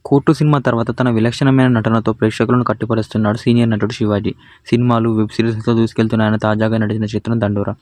'Court' cinema తర్వాత తన విలక్షణమైన నటనతో ప్రేక్షకులను కట్టిపడేస్తున్నాడు సీనియర్ నటుడు శివాజీ. సినిమాలు, వెబ్ సిరీస్లతో దూసుకెళ్తున్న ఆయన తాజాగా నటించిన చిత్రం 'దండోర'.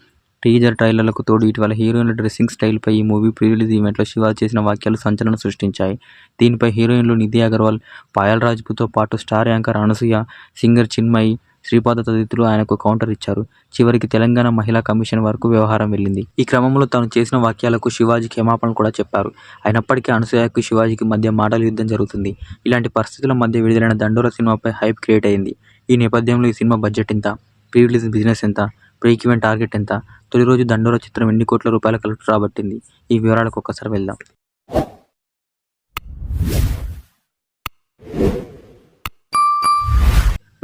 టీజర్, ట్రైలర్లకు తోడు ఇటీవల హీరోయిన్ల డ్రెస్సింగ్ స్టైల్పై ఈ మూవీ ప్రీ రిలీజ్ ఈవెంట్లో శివాజీ చేసిన వ్యాఖ్యలు సంచలనం సృష్టించాయి. దీనిపై హీరోయిన్లు నిధి అగర్వాల్, పాయల్ రాజ్పుత్తో పాటు star anchor Anasuya, singer Chinmayi, Sripada తదితరులు ఆయనకు కౌంటర్ ఇచ్చారు. చివరికి తెలంగాణ మహిళా కమిషన్ వరకు వ్యవహారం వెళ్లింది. ఈ క్రమంలో తాను చేసిన వ్యాఖ్యలకు శివాజీ క్షమాపణలు కూడా చెప్పారు. అయినప్పటికీ అనసూయకు, శివాజీకి మధ్య మాటల యుద్ధం జరుగుతుంది. ఇలాంటి పరిస్థితుల మధ్య విడుదలైన 'దండోర' సినిమాపై హైప్ క్రియేట్ అయింది. ఈ నేపథ్యంలో ఈ సినిమా బడ్జెట్ ఎంత? ప్రీ రిలీజ్ బిజినెస్ ఎంత? బ్రేక్ ఈవెన్ టార్గెట్ ఎంత? తొలి రోజు 'దండోర' చిత్రం ఎన్ని కోట్ల రూపాయల కలెక్ట్ రాబట్టింది? ఈ వివరాలకు ఒక్కసారి వెళ్దాం.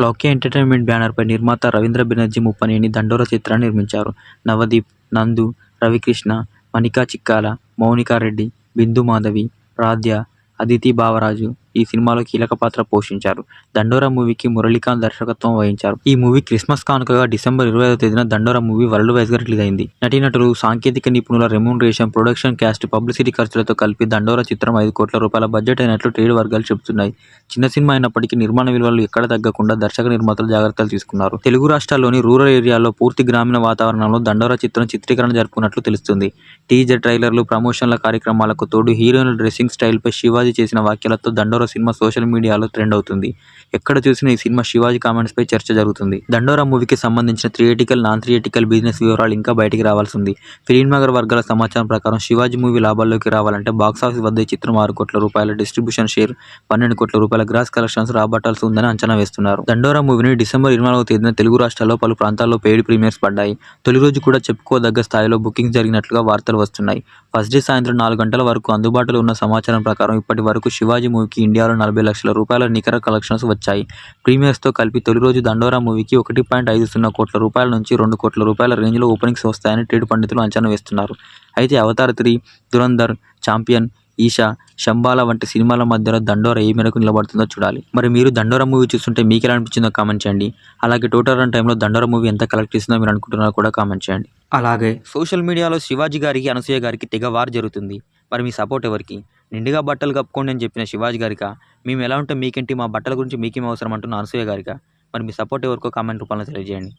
లౌక్య ఎంటర్టైన్మెంట్ బ్యానర్పై నిర్మాత రవీంద్ర బెనర్జీ ముప్పనేని 'దండోర' చిత్రాన్ని నిర్మించారు. నవదీప్, నందు, రవికృష్ణ, మనికా చిక్కాల, మౌనికా రెడ్డి, బిందు మాధవి, రాధ్య, అదితి బావరాజు ఈ సినిమాలో కీలక పాత్ర పోషించారు. 'దండోర' మూవీకి మురళీకాంత్ దర్శకత్వం వహించారు. ఈ మూవీ క్రిస్మస్ కానుకగా డిసెంబర్ 25వ తేదీన 'దండోర' మూవీ వరల్డ్ వైడ్గా రిలీజ్ అయింది. నటీనటులు, సాంకేతిక నిపుణుల రెమ్యూనరేషన్, ప్రొడక్షన్ కాస్ట్, పబ్లిసిటీ ఖర్చులతో కలిపి 'దండోర' చిత్రం 5 కోట్ల రూపాయల బడ్జెట్ అయినట్లు ట్రేడ్ వర్గాలు చెబుతున్నాయి. చిన్న సినిమా అయినప్పటికీ నిర్మాణ విలువలు ఎక్కడ తగ్గకుండా దర్శక నిర్మాతలు జాగ్రత్తలు తీసుకున్నారు. తెలుగు రాష్ట్రాల్లోని రూరల్ ఏరియాల్లో పూర్తి గ్రామీణ వాతావరణంలో 'దండోర' చిత్రం చిత్రీకరణ జరుపుకున్నట్లు తెలుస్తుంది. టీజర్, ట్రైలర్లు, ప్రమోషన్ల కార్యక్రమాలకు తోడు హీరోయిన్ల డ్రెస్సింగ్ స్టైల్పై శివాజీ చేసిన వ్యాఖ్యలతో 'దండోర' సినిమా సోషల్ మీడియాలో ట్రెండ్ అవుతుంది. ఎక్కడ చూసినా ఈ సినిమా శివాజీ కామెంట్స్పై చర్చ జరుగుతుంది. 'దండోర' మూవీకి సంబంధించిన థియేటికల్, నాన్ థియేటికల్ బిజినెస్ వివరాలు ఇంకా బయటికి రావాల్సి ఉంది. ఫిల్మ్ నగర్ వర్గాల సమాచారం ప్రకారం శివాజీ మూవీ లాభాల్లోకి రావాలంటే బాక్సాఫీస్ వద్ద ఈ చిత్రం 6 కోట్ల రూపాయల డిస్ట్రిబ్యూషన్ షేర్, 12 కోట్ల రూపాయల గ్రాస్ కలెక్షన్స్ రాబట్టాల్సి ఉందని అంచనా వేస్తున్నారు. 'దండోర' మూవీని డిసెంబర్ 24వ తేదీన తెలుగు రాష్ట్రాల్లో పలు ప్రాంతాల్లో పెయిడ్ ప్రీమియర్స్ పడ్డాయి. తొలి రోజు కూడా చెప్పుకోదగ్గ స్థాయిలో బుకింగ్స్ జరిగినట్లుగా వార్తలు వస్తున్నాయి. ఫస్ట్ డే సాయంత్రం 4 గంటల వరకు అందుబాటులో ఉన్న సమాచారం ప్రకారం ఇప్పటి వరకు శివాజీ మూవీకి ఇండియాలో 40 లక్షల రూపాయల నికర కలెక్షన్స్ వచ్చాయి. ప్రీమియర్స్తో కలిపి తొలి రోజు 'దండోర' మూవీకి 1.50 కోట్ల రూపాయల నుంచి 2 కోట్ల రూపాయల రేంజ్లో ఓపెనింగ్స్ వస్తాయని ట్రేడ్ పండితులు అంచనా వేస్తున్నారు. అయితే 'అవతార్ 3', 'దురంధర్', 'చాంపియన్', 'ఈషా', 'శంబాల' వంటి సినిమాల మధ్యలో 'దండోర' ఏ మేరకు నిలబడుతుందో చూడాలి. మరి మీరు 'దండోర' మూవీ చూస్తుంటే మీకు ఎలా అనిపించిందో కామెంట్ చేయండి. అలాగే టోటల్ రన్ టైంలో 'దండోర' మూవీ ఎంత కలెక్ట్ చేసిందో మీరు అనుకుంటున్నారో కూడా కామెంట్ చేయండి. అలాగే సోషల్ మీడియాలో శివాజీ గారికి, అనసూయ గారికి తెగ వార్ జరుగుతుంది. మరి మీ సపోర్ట్ ఎవరికి? నిండుగా బట్టలు కప్పుకోండి అని చెప్పిన శివాజీ గారికా? మేము ఎలా ఉంటే మీకేంటి, మా బట్టల గురించి మీకేం అవసరం అంటున్న అనసూయ గారికా? మరి మీ సపోర్ట్ ఎవరికో కామెంట్ రూపంలో తెలియజేయండి.